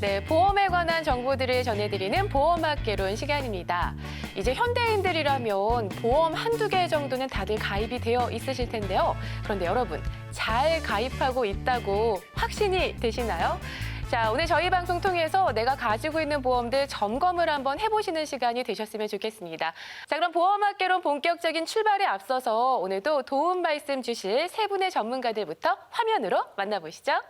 네, 보험에 관한 정보들을 전해드리는 보험학개론 시간입니다. 이제 현대인들이라면 보험 한두 개 정도는 다들 가입이 되어 있으실 텐데요. 그런데 여러분, 잘 가입하고 있다고 확신이 되시나요? 자, 오늘 저희 방송 통해서 내가 가지고 있는 보험들 점검을 한번 해보시는 시간이 되셨으면 좋겠습니다. 자, 그럼 보험학개론 본격적인 출발에 앞서서 오늘도 도움 말씀 주실 세 분의 전문가들부터 화면으로 만나보시죠.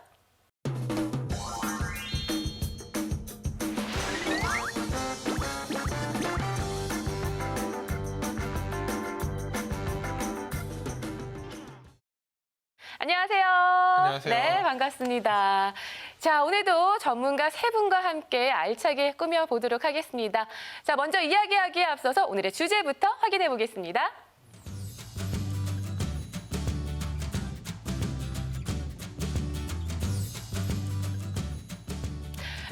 안녕하세요. 안녕하세요. 네, 반갑습니다. 자, 오늘도 전문가 세 분과 함께 알차게 꾸며보도록 하겠습니다. 자, 먼저 이야기하기에 앞서서 오늘의 주제부터 확인해 보겠습니다.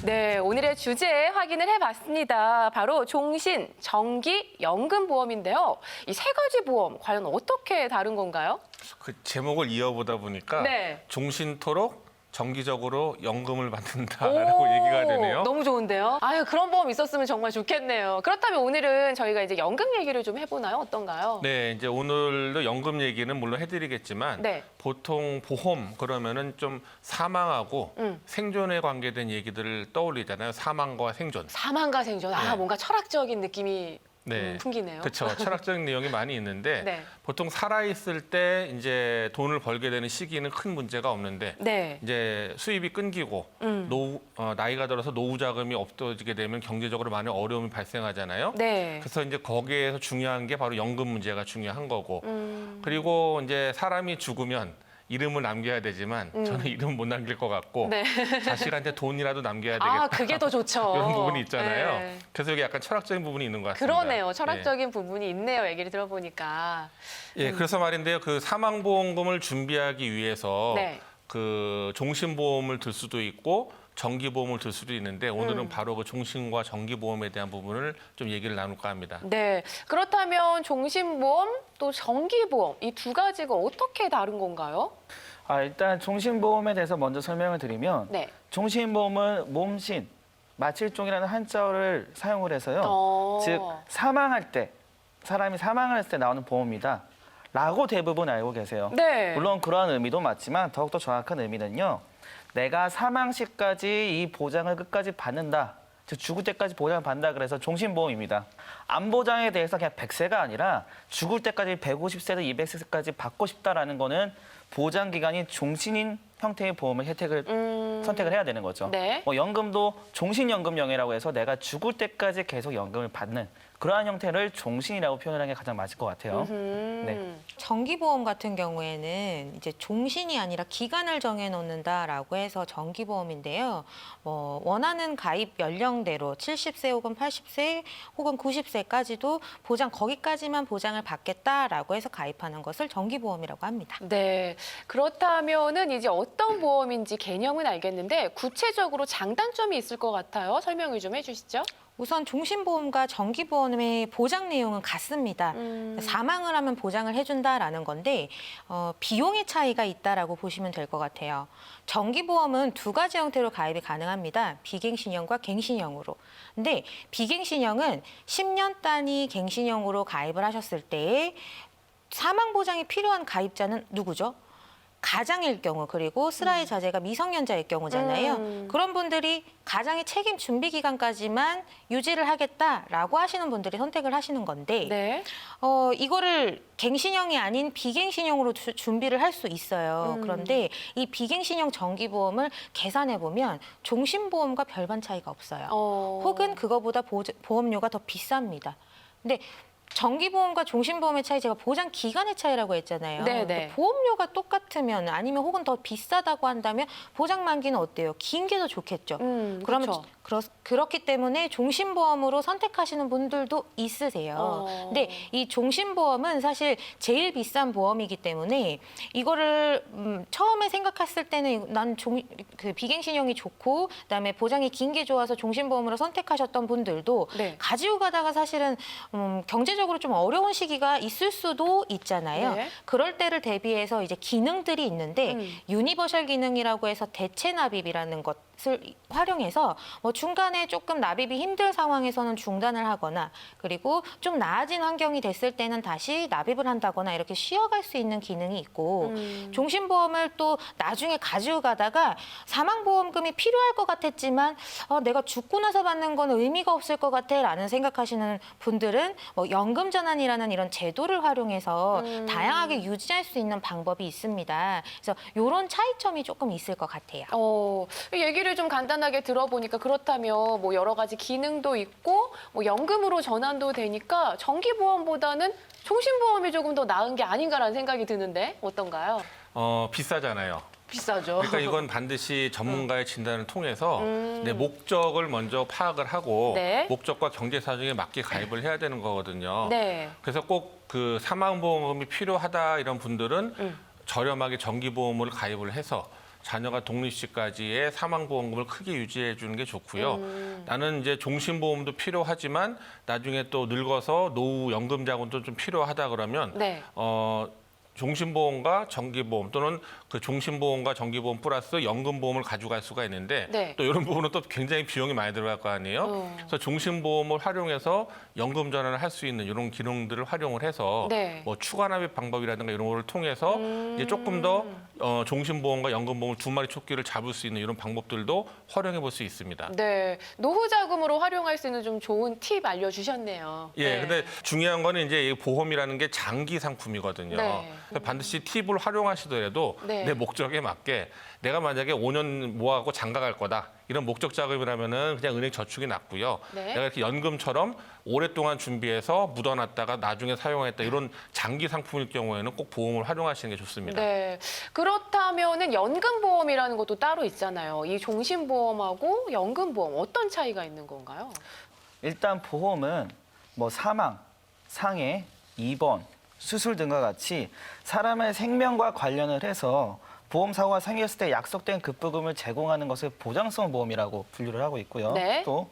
네, 오늘의 주제 확인을 해봤습니다. 바로 종신, 정기, 연금보험인데요. 이 세 가지 보험 과연 어떻게 다른 건가요? 그 제목을 이어보다 보니까 네. 종신토록 정기적으로 연금을 받는다라고 얘기가 되네요. 너무 좋은데요? 아유, 그런 보험 있었으면 정말 좋겠네요. 그렇다면 오늘은 저희가 이제 연금 얘기를 좀 해보나요? 어떤가요? 네, 이제 오늘도 연금 얘기는 물론 해드리겠지만 네. 보통 보험 그러면은 좀 사망하고 생존에 관계된 얘기들을 떠올리잖아요. 사망과 생존. 사망과 생존. 아, 네. 뭔가 철학적인 느낌이 네, 풍기네요. 그렇죠. 철학적인 내용이 많이 있는데 네. 보통 살아있을 때 이제 돈을 벌게 되는 시기는 큰 문제가 없는데 네. 이제 수입이 끊기고 나이가 들어서 노후 자금이 없어지게 되면 경제적으로 많은 어려움이 발생하잖아요. 네. 그래서 이제 거기에서 중요한 게 바로 연금 문제가 중요한 거고 그리고 이제 사람이 죽으면 이름을 남겨야 되지만 저는 이름 못 남길 것 같고 네. 자식한테 돈이라도 남겨야 되겠다. 아, 그게 더 좋죠. 이런 부분이 있잖아요. 네. 그래서 여기 약간 철학적인 부분이 있는 것 같습니다. 그러네요. 철학적인 부분이 있네요. 얘기를 들어보니까. 예, 그래서 말인데요. 그 사망보험금을 준비하기 위해서 네. 그 종신보험을 들 수도 있고 정기보험을 들 수도 있는데 오늘은 바로 그 종신과 정기보험에 대한 부분을 좀 얘기를 나눌까 합니다. 네. 그렇다면 종신보험 또 정기보험 이 두 가지가 어떻게 다른 건가요? 일단 종신보험에 대해서 먼저 설명을 드리면 네. 종신보험은 몸신, 마칠종이라는 한자어를 사용을 해서요. 어. 즉 사망할 때, 사람이 사망을 했을 때 나오는 보험이다 라고 대부분 알고 계세요. 네. 물론 그러한 의미도 맞지만 더욱더 정확한 의미는요. 내가 사망 시까지 이 보장을 끝까지 받는다. 즉 죽을 때까지 보장을 받는다 그래서 종신보험입니다. 암보장에 대해서 그냥 100세가 아니라 죽을 때까지 150세든 200세까지 받고 싶다라는 거는 보장 기간이 종신인 형태의 보험을 혜택을 선택을 해야 되는 거죠. 네. 뭐 연금도 종신연금령이라고 해서 내가 죽을 때까지 계속 연금을 받는 그러한 형태를 종신이라고 표현하는 게 가장 맞을 것 같아요. 네. 정기보험 같은 경우에는 이제 종신이 아니라 기간을 정해놓는다라고 해서 정기보험인데요. 원하는 가입 연령대로 70세 혹은 80세 혹은 90세까지도 거기까지만 보장을 받겠다라고 해서 가입하는 것을 정기보험이라고 합니다. 네. 그렇다면은 이제 어떤 보험인지 개념은 알겠는데 구체적으로 장단점이 있을 것 같아요. 설명을 좀 해주시죠. 우선 종신보험과 정기보험의 보장 내용은 같습니다. 사망을 하면 보장을 해준다라는 건데 비용의 차이가 있다라고 보시면 될 것 같아요. 정기보험은 두 가지 형태로 가입이 가능합니다. 비갱신형과 갱신형으로. 근데 비갱신형은 10년 단위 갱신형으로 가입을 하셨을 때 사망 보장이 필요한 가입자는 누구죠? 가장일 경우 그리고 슬라의 자제가 미성년자일 경우잖아요. 그런 분들이 가장의 책임 준비 기간까지만 유지를 하겠다라고 하시는 분들이 선택을 하시는 건데 네. 이거를 갱신형이 아닌 비갱신형으로 준비를 할 수 있어요. 그런데 이 비갱신형 정기보험을 계산해 보면 종신보험과 별반 차이가 없어요. 혹은 그거보다 보험료가 더 비쌉니다. 근데 정기보험과 종신보험의 차이, 제가 보장 기간의 차이라고 했잖아요. 네네. 보험료가 똑같으면 아니면 혹은 더 비싸다고 한다면 보장 만기는 어때요? 긴 게 더 좋겠죠. 그러면 그렇죠. 그렇기 때문에 종신보험으로 선택하시는 분들도 있으세요. 근데 이 종신보험은 사실 제일 비싼 보험이기 때문에 이거를 처음에 생각했을 때는 난 그 비갱신형이 좋고 그다음에 보장이 긴 게 좋아서 종신보험으로 선택하셨던 분들도 네. 가지고 가다가 사실은 경제적으로 좀 어려운 시기가 있을 수도 있잖아요. 네. 그럴 때를 대비해서 이제 기능들이 있는데 유니버셜 기능이라고 해서 대체 납입이라는 것 활용해서 뭐 중간에 조금 납입이 힘들 상황에서는 중단을 하거나 그리고 좀 나아진 환경이 됐을 때는 다시 납입을 한다거나 이렇게 쉬어갈 수 있는 기능이 있고 종신보험을 또 나중에 가지고 가다가 사망보험금이 필요할 것 같았지만 내가 죽고 나서 받는 건 의미가 없을 것 같아라는 생각하시는 분들은 뭐 연금전환이라는 이런 제도를 활용해서 다양하게 유지할 수 있는 방법이 있습니다. 그래서 이런 차이점이 조금 있을 것 같아요. 얘기를 좀 간단하게 들어보니까 그렇다면 뭐 여러 가지 기능도 있고 뭐 연금으로 전환도 되니까 정기보험보다는 종신보험이 조금 더 나은 게 아닌가라는 생각이 드는데 어떤가요? 비싸잖아요. 비싸죠. 그러니까 이건 반드시 전문가의 진단을 통해서 내 목적을 먼저 파악을 하고 네. 목적과 경제 사정에 맞게 가입을 해야 되는 거거든요. 네. 그래서 꼭 그 사망보험이 필요하다 이런 분들은 저렴하게 정기보험을 가입을 해서 자녀가 독립 시까지의 사망보험금을 크게 유지해 주는 게 좋고요. 나는 이제 종신보험도 필요하지만 나중에 또 늙어서 노후 연금 자금도 좀 필요하다 그러면 네. 종신보험과 정기보험 또는 그 종신보험과 정기보험 플러스 연금보험을 가져갈 수가 있는데 네. 또 이런 부분은 또 굉장히 비용이 많이 들어갈 거 아니에요. 그래서 종신보험을 활용해서 연금 전환을 할 수 있는 이런 기능들을 활용을 해서 네. 뭐 추가 납입 방법이라든가 이런 거를 통해서 이제 조금 더 종신보험과 연금보험을 두 마리 토끼를 잡을 수 있는 이런 방법들도 활용해 볼 수 있습니다. 네. 노후 자금으로 활용할 수 있는 좀 좋은 팁 알려주셨네요. 예, 네. 근데 중요한 거는 이제 이 보험이라는 게 장기 상품이거든요. 네. 그래서 반드시 팁을 활용하시더라도 네. 내 목적에 맞게 내가 만약에 5년 모아갖고 장가 갈 거다. 이런 목적 자금이라면은 그냥 은행 저축이 낫고요. 네. 내가 이렇게 연금처럼 오랫동안 준비해서 묻어놨다가 나중에 사용했다. 이런 장기 상품일 경우에는 꼭 보험을 활용하시는 게 좋습니다. 네. 그렇다면은 연금보험이라는 것도 따로 있잖아요. 이 종신보험하고 연금보험 어떤 차이가 있는 건가요? 일단 보험은 뭐 사망, 상해, 입원, 수술 등과 같이 사람의 생명과 관련을 해서 보험 사고가 생겼을 때 약속된 급부금을 제공하는 것을 보장성 보험이라고 분류를 하고 있고요. 네. 또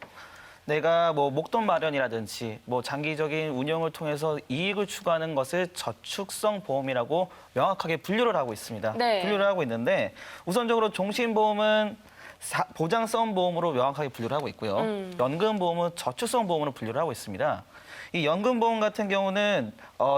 내가 뭐 목돈 마련이라든지 뭐 장기적인 운영을 통해서 이익을 추구하는 것을 저축성 보험이라고 명확하게 분류를 하고 있습니다. 네. 분류를 하고 있는데 우선적으로 종신보험은 보장성 보험으로 명확하게 분류를 하고 있고요. 연금보험은 저축성 보험으로 분류를 하고 있습니다. 이 연금보험 같은 경우는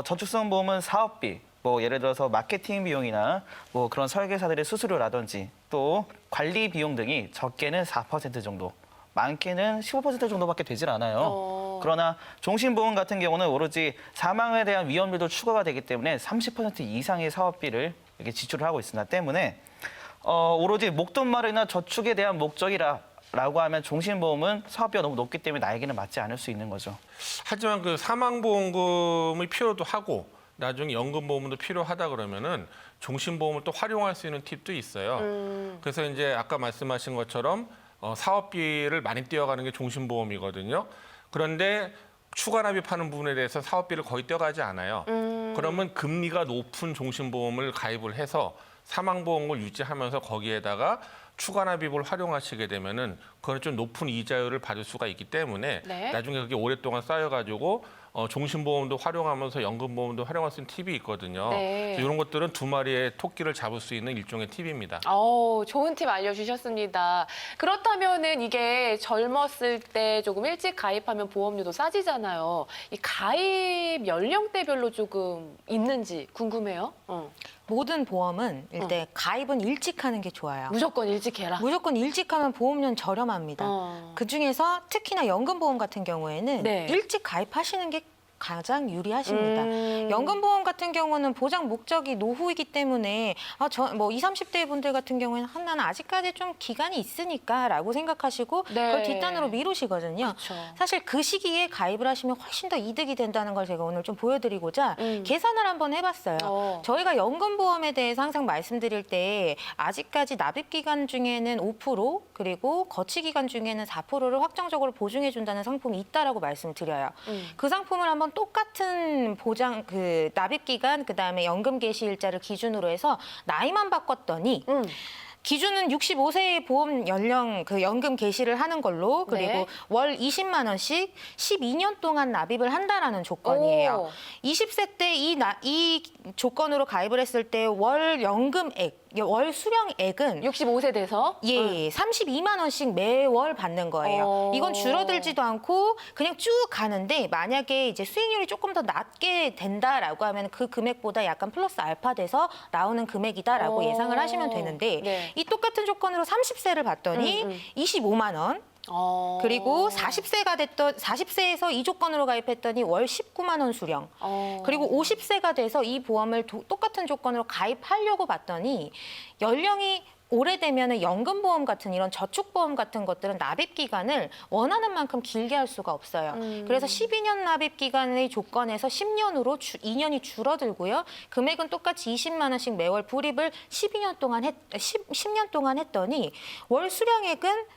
저축성 보험은 사업비, 뭐 예를 들어서 마케팅 비용이나 뭐 그런 설계사들의 수수료라든지 또 관리 비용 등이 적게는 4% 정도, 많게는 15% 정도밖에 되질 않아요. 그러나 종신보험 같은 경우는 오로지 사망에 대한 위험률도 추가가 되기 때문에 30% 이상의 사업비를 이렇게 지출을 하고 있습니다. 때문에 오로지 목돈 마련이나 저축에 대한 목적이라고 하면 종신보험은 사업비가 너무 높기 때문에 나에게는 맞지 않을 수 있는 거죠. 하지만 그 사망보험금이 필요도 하고 나중에 연금보험도 필요하다 그러면은 종신보험을 또 활용할 수 있는 팁도 있어요. 그래서 이제 아까 말씀하신 것처럼 사업비를 많이 떼어가는 게 종신보험이거든요. 그런데 추가 납입하는 부분에 대해서 사업비를 거의 떼어가지 않아요. 그러면 금리가 높은 종신보험을 가입을 해서 사망보험을 유지하면서 거기에다가 추가 납입을 활용하시게 되면은 그건 좀 높은 이자율을 받을 수가 있기 때문에 네. 나중에 그게 오랫동안 쌓여가지고 종신보험도 활용하면서 연금보험도 활용할 수 있는 팁이 있거든요. 네. 이런 것들은 두 마리의 토끼를 잡을 수 있는 일종의 팁입니다. 좋은 팁 알려주셨습니다. 그렇다면은 이게 젊었을 때 조금 일찍 가입하면 보험료도 싸지잖아요. 이 가입 연령대별로 조금 있는지 궁금해요. 모든 보험은 일단 가입은 일찍 하는 게 좋아요. 무조건 일찍 해라. 무조건 일찍 하면 보험료는 저렴합니다. 그중에서 특히나 연금보험 같은 경우에는 네. 일찍 가입하시는 게 가장 유리하십니다. 연금보험 같은 경우는 보장 목적이 노후이기 때문에 뭐 20, 30대 분들 같은 경우에는 나는 아직까지 좀 기간이 있으니까라고 생각하시고 네. 그걸 뒷단으로 미루시거든요. 그렇죠. 사실 그 시기에 가입을 하시면 훨씬 더 이득이 된다는 걸 제가 오늘 좀 보여드리고자 계산을 한번 해봤어요. 저희가 연금보험에 대해서 항상 말씀드릴 때 아직까지 납입 기간 중에는 5% 그리고 거치 기간 중에는 4%를 확정적으로 보증해준다는 상품이 있다라고 말씀을 드려요. 그 상품을 한번 똑같은 보장 납입 기간 그다음에 연금 개시 일자를 기준으로 해서 나이만 바꿨더니 기준은 65세의 보험 연령 연금 개시를 하는 걸로 그리고 네. 월 20만 원씩 12년 동안 납입을 한다라는 조건이에요. 20세 때 이 조건으로 가입을 했을 때 월 연금액 월 수령액은 65세 돼서? 예, 32만 원씩 매월 받는 거예요. 이건 줄어들지도 않고 그냥 쭉 가는데 만약에 이제 수익률이 조금 더 낮게 된다라고 하면 그 금액보다 약간 플러스 알파 돼서 나오는 금액이다라고 예상을 하시면 되는데 네. 이 똑같은 조건으로 30세를 받더니 25만 원. 그리고 40세에서 이 조건으로 가입했더니 월 19만 원 수령. 그리고 50세가 돼서 이 보험을 똑같은 조건으로 가입하려고 봤더니 연령이 오래되면 연금보험 같은 이런 저축보험 같은 것들은 납입 기간을 원하는 만큼 길게 할 수가 없어요. 그래서 12년 납입 기간의 조건에서 10년으로 2년이 줄어들고요. 금액은 똑같이 20만 원씩 매월 불입을 10년 동안 했더니 월 수령액은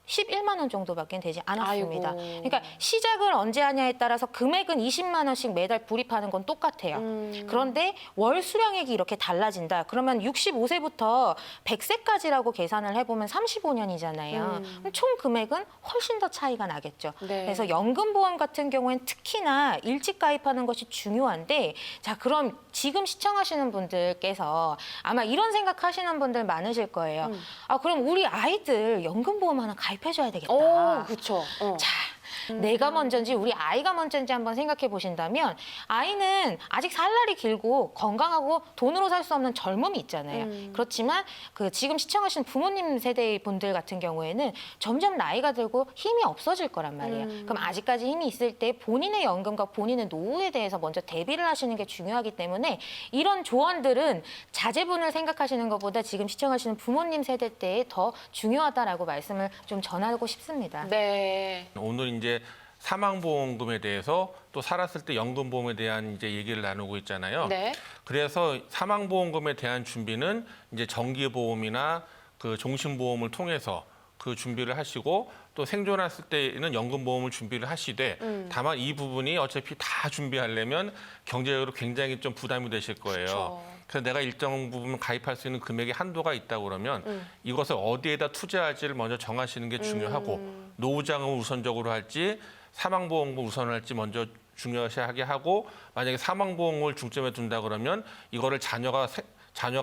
11만 원 정도밖에 되지 않았습니다. 아이고. 그러니까 시작을 언제 하냐에 따라서 금액은 20만 원씩 매달 불입하는 건 똑같아요. 그런데 월 수령액이 이렇게 달라진다. 그러면 65세부터 100세까지라고 계산을 해보면 35년이잖아요. 그럼 총 금액은 훨씬 더 차이가 나겠죠. 네. 그래서 연금보험 같은 경우엔 특히나 일찍 가입하는 것이 중요한데 자 그럼 지금 시청하시는 분들께서 아마 이런 생각하시는 분들 많으실 거예요. 아 그럼 우리 아이들 연금보험 하나 가입해줘야 되겠다. 그렇죠. 자, 내가 먼저인지 우리 아이가 먼저인지 한번 생각해 보신다면 아이는 아직 살 날이 길고 건강하고 돈으로 살 수 없는 젊음이 있잖아요. 그렇지만 그 지금 시청하시는 부모님 세대의 분들 같은 경우에는 점점 나이가 들고 힘이 없어질 거란 말이에요. 그럼 아직까지 힘이 있을 때 본인의 연금과 본인의 노후에 대해서 먼저 대비를 하시는 게 중요하기 때문에 이런 조언들은 자제분을 생각하시는 것보다 지금 시청하시는 부모님 세대 때에 더 중요하다라고 말씀을 좀 전하고 싶습니다. 네. 오늘 이제 사망보험금에 대해서 또 살았을 때 연금보험에 대한 이제 얘기를 나누고 있잖아요. 네. 그래서 사망보험금에 대한 준비는 이제 정기보험이나 그 종신보험을 통해서 그 준비를 하시고 또 생존했을 때는 연금보험을 준비를 하시되 다만 이 부분이 어차피 다 준비하려면 경제적으로 굉장히 좀 부담이 되실 거예요. 그쵸. 그래서 내가 일정 부분 가입할 수 있는 금액의 한도가 있다고 그러면 이것을 어디에다 투자할지를 먼저 정하시는 게 중요하고 노후자금을 우선적으로 할지 사망보험을 우선할지 먼저 중요하게 하고 만약에 사망보험을 중점에 둔다 그러면 이거를 자녀가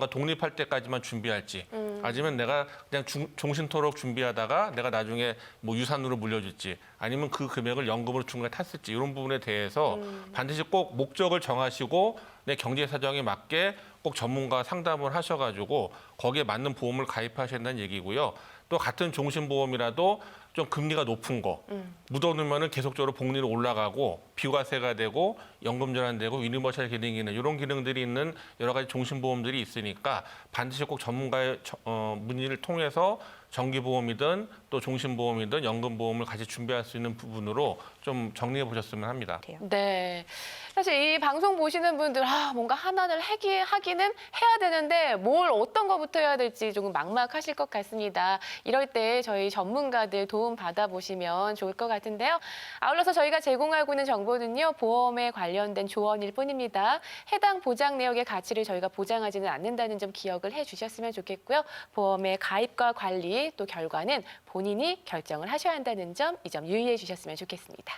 독립할 때까지만 준비할지 아니면 내가 그냥 종신토록 준비하다가 내가 나중에 뭐 유산으로 물려줄지 아니면 그 금액을 연금으로 중간에 탔을지 이런 부분에 대해서 반드시 꼭 목적을 정하시고 내 경제 사정에 맞게 꼭 전문가 상담을 하셔가지고 거기에 맞는 보험을 가입하셔야 된다는 얘기고요. 또 같은 종신보험이라도 좀 금리가 높은 거 묻어두면은 계속적으로 복리로 올라가고 비과세가 되고 연금 전환되고 유니버셜 기능이 있는 이런 기능들이 있는 여러 가지 종신보험들이 있으니까 반드시 꼭 전문가의 문의를 통해서 정기보험이든 또 종신보험이든 연금보험을 같이 준비할 수 있는 부분으로 좀 정리해 보셨으면 합니다. 네. 사실 이 방송 보시는 분들 뭔가 하나를 하기는 해야 되는데 뭘 어떤 거부터 해야 될지 조금 막막하실 것 같습니다. 이럴 때 저희 전문가들 도움 받아보시면 좋을 것 같은데요. 아울러서 저희가 제공하고 있는 정보는요. 보험에 관련된 조언일 뿐입니다. 해당 보장 내역의 가치를 저희가 보장하지는 않는다는 점 기억을 해주셨으면 좋겠고요. 보험의 가입과 관리 또 결과는 본인이 결정을 하셔야 한다는 점, 이 점 유의해 주셨으면 좋겠습니다.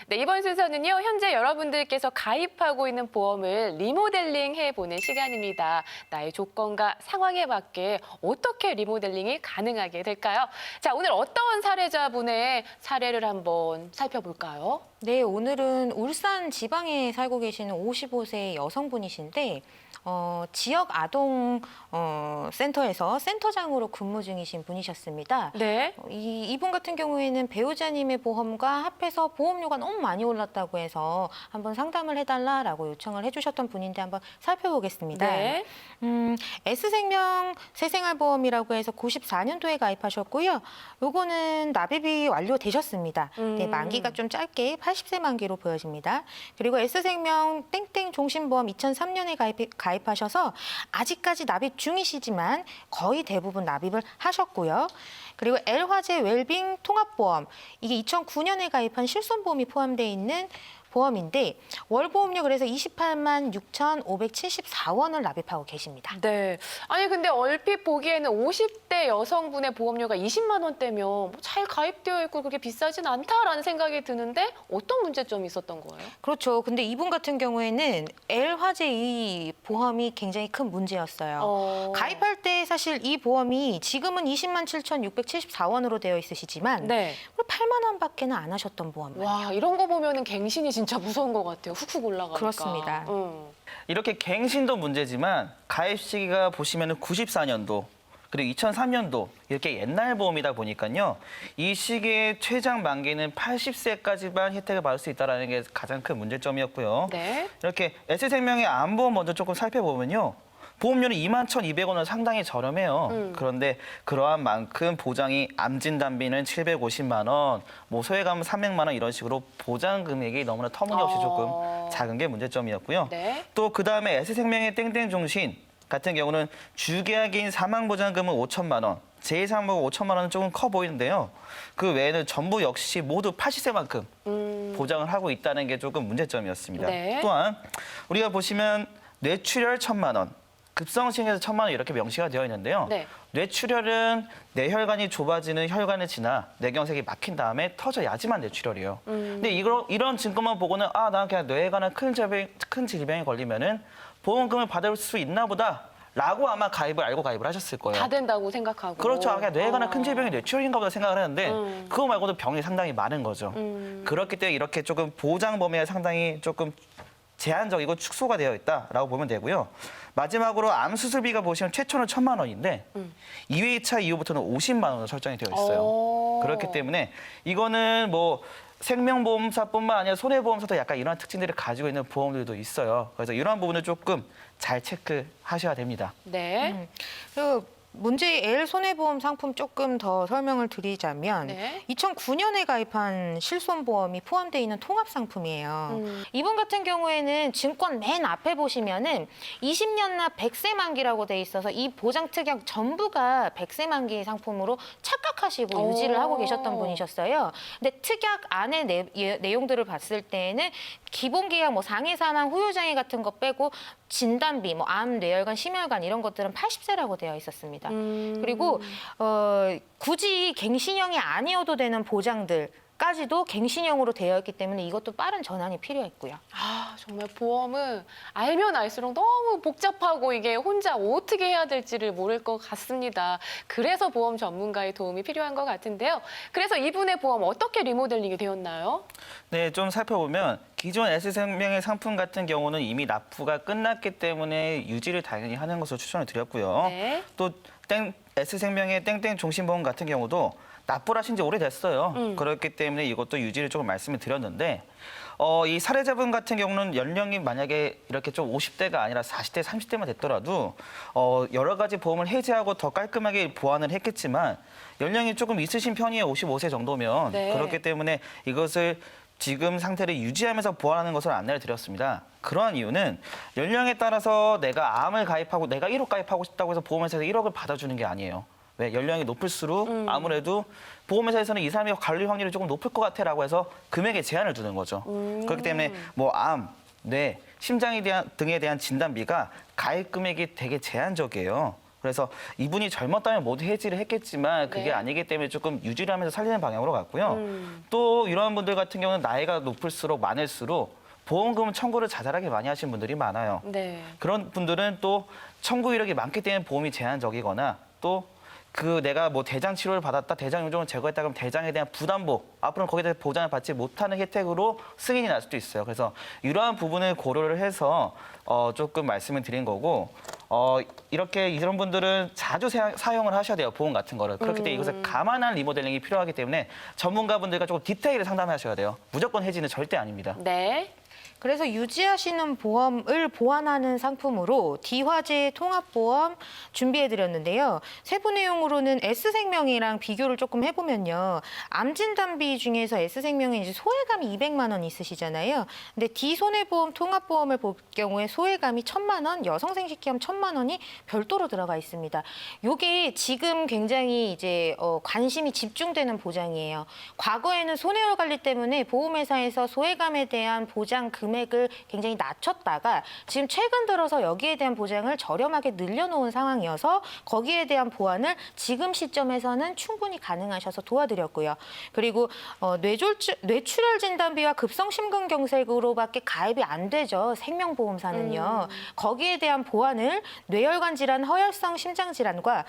네, 이번 순서는요. 현재 여러분들께서 가입하고 있는 보험을 리모델링 해보는 시간입니다. 나의 조건과 상황에 맞게 어떻게 리모델링이 가능하게 될까요? 자, 오늘 어떤 사례자분의 사례를 한번 살펴볼까요? 네, 오늘은 울산 지방에 살고 계시는 55세 여성분이신데 지역 아동 센터에서 센터장으로 근무 중이신 분이셨습니다. 네. 이분 같은 경우에는 배우자님의 보험과 합해서 보험료가 너무 많이 올랐다고 해서 한번 상담을 해달라라고 요청을 해주셨던 분인데 한번 살펴보겠습니다. 네. S생명 새생활보험이라고 해서 94년도에 가입하셨고요. 요거는 납입이 완료되셨습니다. 네, 만기가 좀 짧게 80세 만기로 보여집니다. 그리고 S생명 땡땡 종신보험 2003년에 가입하셔서 아직까지 납입 중이시지만 거의 대부분 납입을 하셨고요. 그리고 L화재 웰빙 통합보험 이게 2009년에 가입한 실손보험이 포함되어 있는 보험인데 월 보험료 그래서 28만 6,574원을 납입하고 계십니다. 네. 아니 근데 얼핏 보기에는 50대 여성분의 보험료가 20만 원대면 뭐잘 가입되어 있고 그렇게 비싸진 않다라는 생각이 드는데 어떤 문제점이 있었던 거예요? 그렇죠. 근데 이분 같은 경우에는 L화재 이 보험이 굉장히 큰 문제였어요. 가입할 때 사실 이 보험이 지금은 20만 7,674원으로 되어 있으시지만 네. 8만 원밖에는 안 하셨던 보험이에요. 와 이런 거 보면은 갱신이 진짜 무서운 것 같아요. 훅훅 올라가니까. 그렇습니다. 이렇게 갱신도 문제지만 가입 시기가 보시면은 94년도 그리고 2003년도 이렇게 옛날 보험이다 보니까요. 이 시기에 최장 만기는 80세까지만 혜택을 받을 수 있다는 게 가장 큰 문제점이었고요. 네. 이렇게 S생명의 암보험 먼저 조금 살펴보면요. 보험료는 21,200원은 상당히 저렴해요. 그런데 그러한 만큼 보장이 암 진단비는 750만 원, 뭐 소외감은 300만 원 이런 식으로 보장 금액이 너무나 터무니없이 조금 작은 게 문제점이었고요. 네. 또 그다음에 S생명의 땡땡종신 같은 경우는 주계약인 사망보장금은 5천만 원, 제2사망보험 5천만 원은 조금 커 보이는데요. 그 외에는 전부 역시 모두 80세만큼 보장을 하고 있다는 게 조금 문제점이었습니다. 네. 또한 우리가 보시면 뇌출혈 1,000만 원, 급성심에서 1,000만 원 이렇게 명시가 되어 있는데요. 네. 뇌출혈은 뇌혈관이 좁아지는 혈관을 지나 뇌경색이 막힌 다음에 터져야지만 뇌출혈이에요. 근데 이런 증거만 보고는 아, 난 그냥 뇌에 큰 질병에 걸리면은 보험금을 받을 수 있나 보다라고 아마 알고 가입을 하셨을 거예요. 다 된다고 생각하고. 그렇죠. 그냥 뇌에 관한 큰 질병이 뇌출혈인가 보다 생각을 했는데 그거 말고도 병이 상당히 많은 거죠. 그렇기 때문에 이렇게 조금 보장 범위가 상당히 조금 제한적이고 축소가 되어 있다라고 보면 되고요. 마지막으로 암 수술비가 보시면 최초는 1,000만 원인데 2회차 이후부터는 50만 원으로 설정이 되어 있어요. 그렇기 때문에 이거는 뭐 생명보험사뿐만 아니라 손해보험사도 약간 이러한 특징들을 가지고 있는 보험들도 있어요. 그래서 이러한 부분을 조금 잘 체크하셔야 됩니다. 네. 그리고 문제의 L 손해보험 상품 조금 더 설명을 드리자면 네. 2009년에 가입한 실손보험이 포함되어 있는 통합 상품이에요. 이분 같은 경우에는 증권 맨 앞에 보시면은 20년나 100세 만기라고 돼 있어서 이 보장 특약 전부가 100세 만기 상품으로 착각하시고 유지를 하고 계셨던 분이셨어요. 근데 특약 안에 내용들을 봤을 때에는 기본 계약 뭐 상해 사망 후유 장애 같은 거 빼고 진단비 뭐 암, 뇌혈관, 심혈관 이런 것들은 80세라고 되어 있었습니다. 그리고 굳이 갱신형이 아니어도 되는 보장들까지도 갱신형으로 되어 있기 때문에 이것도 빠른 전환이 필요했고요. 아, 정말 보험은 알면 알수록 너무 복잡하고 이게 혼자 어떻게 해야 될지를 모를 것 같습니다. 그래서 보험 전문가의 도움이 필요한 것 같은데요. 그래서 이분의 보험 어떻게 리모델링이 되었나요? 네, 좀 살펴보면 기존 S생명의 상품 같은 경우는 이미 납부가 끝났기 때문에 유지를 당연히 하는 것으로 추천을 드렸고요. 네. 또 S생명의 땡땡 종신보험 같은 경우도 납부를 하신 지 오래됐어요. 그렇기 때문에 이것도 유지를 조금 말씀을 드렸는데 이 사례자분 같은 경우는 연령이 만약에 이렇게 좀 50대가 아니라 40대, 30대만 됐더라도 여러 가지 보험을 해지하고 더 깔끔하게 보완을 했겠지만 연령이 조금 있으신 편이에요. 55세 정도면. 네. 그렇기 때문에 이것을 지금 상태를 유지하면서 보완하는 것을 안내를 드렸습니다. 그러한 이유는 연령에 따라서 내가 암을 가입하고 내가 1억 가입하고 싶다고 해서 보험회사에서 1억을 받아주는 게 아니에요. 왜? 연령이 높을수록 아무래도 보험회사에서는 이 사람이 관리 확률이 조금 높을 것 같아라고 해서 금액에 제한을 두는 거죠. 그렇기 때문에 뭐 암, 뇌, 심장에 대한 등에 대한 진단비가 가입 금액이 되게 제한적이에요. 그래서 이분이 젊었다면 모두 해지를 했겠지만 그게 네. 아니기 때문에 조금 유지를 하면서 살리는 방향으로 갔고요. 또 이러한 분들 같은 경우는 나이가 높을수록 많을수록 보험금 청구를 자잘하게 많이 하시는 분들이 많아요. 네. 그런 분들은 또 청구 이력이 많기 때문에 보험이 제한적이거나 또 내가 뭐 대장 치료를 받았다, 대장 용종을 제거했다 그러면 대장에 대한 부담보, 앞으로는 거기에 대해서 보장을 받지 못하는 혜택으로 승인이 날 수도 있어요. 그래서 이러한 부분을 고려를 해서 조금 말씀을 드린 거고 이렇게 이런 분들은 자주 사용을 하셔야 돼요. 보험 같은 거를. 그렇기 때문에 이것을 감안한 리모델링이 필요하기 때문에 전문가분들과 조금 디테일을 상담하셔야 돼요. 무조건 해지는 절대 아닙니다. 네. 그래서 유지하시는 보험을 보완하는 상품으로 D화재 통합보험 준비해드렸는데요. 세부 내용으로는 S생명이랑 비교를 조금 해보면요. 암진단비 중에서 S생명이 이제 소외감이 200만 원 있으시잖아요. 근데 D손해보험 통합보험을 볼 경우에 소외감이 1,000만 원, 여성생식기염 1,000만 원이 별도로 들어가 있습니다. 요게 지금 굉장히 이제 관심이 집중되는 보장이에요. 과거에는 손해율 관리 때문에 보험회사에서 소외감에 대한 보장 금액을 굉장히 낮췄다가 지금 최근 들어서 여기에 대한 보장을 저렴하게 늘려놓은 상황이어서 거기에 대한 보완을 지금 시점에서는 충분히 가능하셔서 도와드렸고요. 그리고 뇌출혈 진단비와 급성심근경색으로밖에 가입이 안 되죠. 생명보험사는요. 거기에 대한 보완을 뇌혈관 질환, 허혈성 심장 질환과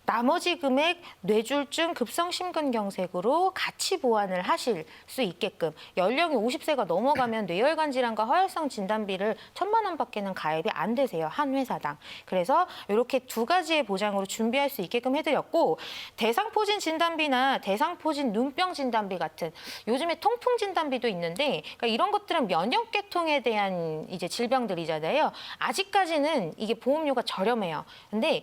나머지 금액 뇌졸중 급성심근경색으로 같이 보완을 하실 수 있게끔 연령이 50세가 넘어가면 뇌혈관 질환과 허혈성 진단비를 1,000만 원밖에는 가입이 안 되세요. 한 회사당. 그래서 이렇게 두 가지의 보장으로 준비할 수 있게끔 해드렸고 대상포진 진단비나 대상포진 눈병 진단비 같은 요즘에 통풍 진단비도 있는데 그러니까 이런 것들은 면역계통에 대한 이제 질병들이잖아요. 아직까지는 이게 보험료가 저렴해요. 근데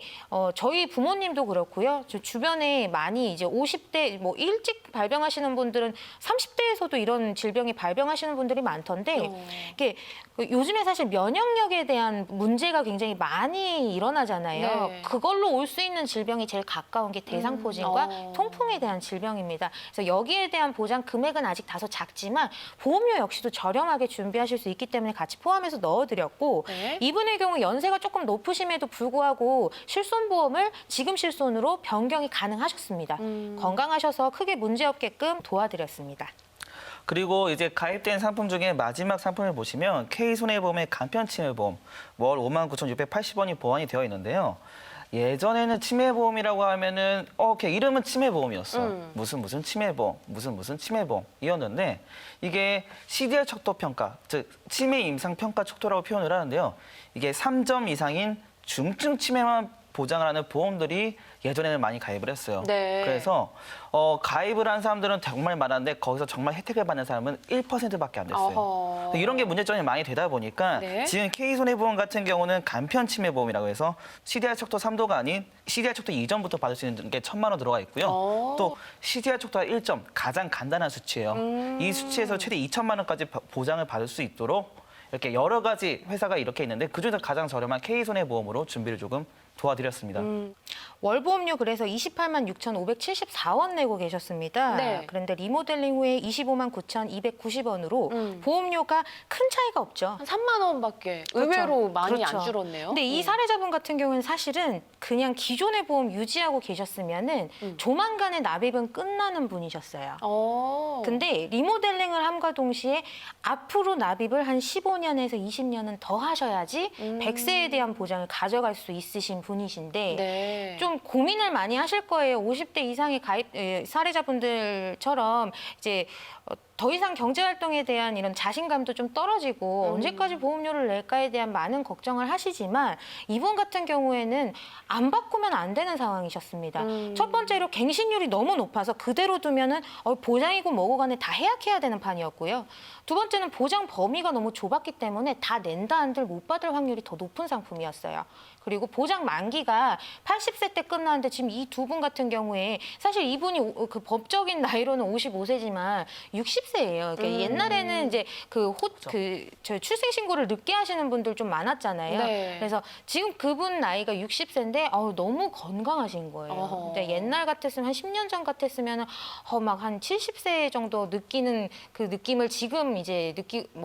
저희 부모님도 그렇고요. 저 주변에 많이 이제 50대 뭐 일찍 발병하시는 분들은 30대에서도 이런 질병이 발병하시는 분들이 많던데 이게 요즘에 사실 면역력에 대한 문제가 굉장히 많이 일어나잖아요. 네. 그걸로 올 수 있는 질병이 제일 가까운 게 대상포진과 통풍에 대한 질병입니다. 그래서 여기에 대한 보장 금액은 아직 다소 작지만 보험료 역시도 저렴하게 준비하실 수 있기 때문에 같이 포함해서 넣어드렸고 네. 이분의 경우 연세가 조금 높으심에도 불구하고 실손보험을 지금 실손으로 변경이 가능하셨습니다. 건강하셔서 크게 문제없게끔 도와드렸습니다. 그리고 이제 가입된 상품 중에 마지막 상품을 보시면 K손해보험의 간편치매보험 월 59,680원이 보완이 되어 있는데요. 예전에는 치매보험이라고 하면은 그냥 이름은 치매보험이었어. 무슨 치매보험, 무슨 치매보험이었는데 이게 CDR 척도 평가, 즉 치매 임상 평가 척도라고 표현을 하는데요. 이게 3점 이상인 중증 치매만 보장을 하는 보험들이 예전에는 많이 가입을 했어요. 네. 그래서 가입을 한 사람들은 정말 많았는데 거기서 정말 혜택을 받는 사람은 1%밖에 안 됐어요. 어허. 이런 게 문제점이 많이 되다 보니까 네. 지금 K손해보험 같은 경우는 간편치매보험이라고 해서 CDR 척도 3도가 아닌 CDR 척도 2점부터 받을 수 있는 게 1,000만 원 들어가 있고요. 또 CDR 척도가 1점, 가장 간단한 수치예요. 이 수치에서 최대 2,000만 원까지 보장을 받을 수 있도록 이렇게 여러 가지 회사가 이렇게 있는데 그중에서 가장 저렴한 K손해보험으로 준비를 조금 도와드렸습니다. 월보험료 그래서 28만 6,574원 내고 계셨습니다. 네. 그런데 리모델링 후에 25만 9,290원으로 보험료가 큰 차이가 없죠. 한 3만 원밖에 의외로 많이 그렇죠. 안 줄었네요. 근데 이 사례자분 같은 경우는 사실은 그냥 기존의 보험 유지하고 계셨으면은 조만간에 납입은 끝나는 분이셨어요. 근데 리모델링을 함과 동시에 앞으로 납입을 한 15년에서 20년은 더 하셔야지 100세에 대한 보장을 가져갈 수 있으신 분이신데 네. 좀 고민을 많이 하실 거예요. 50대 이상의 사례자분들처럼 이제 더 이상 경제활동에 대한 이런 자신감도 좀 떨어지고 언제까지 보험료를 낼까에 대한 많은 걱정을 하시지만 이분 같은 경우에는 안 바꾸면 안 되는 상황이셨습니다. 첫 번째로 갱신율이 너무 높아서 그대로 두면은 보장이고 뭐고 간에 다 해약해야 되는 판이었고요. 두 번째는 보장 범위가 너무 좁았기 때문에 다 낸다 한들 못 받을 확률이 더 높은 상품이었어요. 그리고 보장 만기가 80세 때 끝나는데 지금 이 두 분 같은 경우에 사실 이분이 그 법적인 나이로는 55세지만 60세예요. 그러니까 옛날에는 이제 저 출생 신고를 늦게 하시는 분들 좀 많았잖아요. 네. 그래서 지금 그분 나이가 60세인데 너무 건강하신 거예요. 어허. 근데 옛날 같았으면 한 10년 전 같았으면 막 한 70세 정도 느끼는 그 느낌을 지금 이제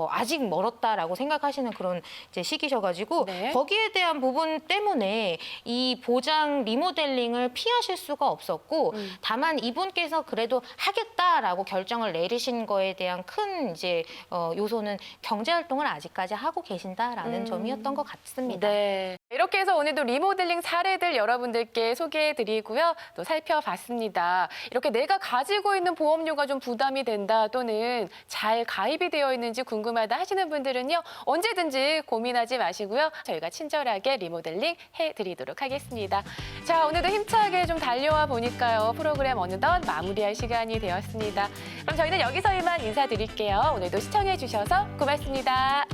아직 멀었다라고 생각하시는 그런 이제 시기셔가지고 네. 거기에 대한 부분 때문에 이 보장 리모델링을 피하실 수가 없었고 다만 이분께서 그래도 하겠다라고 결정을 내리신 거에 대한 큰 이제 요소는 경제 활동을 아직까지 하고 계신다라는 점이었던 것 같습니다. 네. 이렇게 해서 오늘도 리모델링 사례들 여러분들께 소개해드리고요. 또 살펴봤습니다. 이렇게 내가 가지고 있는 보험료가 좀 부담이 된다 또는 잘 가입이 되어 있는지 궁금하다 하시는 분들은요. 언제든지 고민하지 마시고요. 저희가 친절하게 리모델링 해드리도록 하겠습니다. 자, 오늘도 힘차게 좀 달려와 보니까요. 프로그램 어느덧 마무리할 시간이 되었습니다. 그럼 저희는 여기서 이만 인사드릴게요. 오늘도 시청해 주셔서 고맙습니다.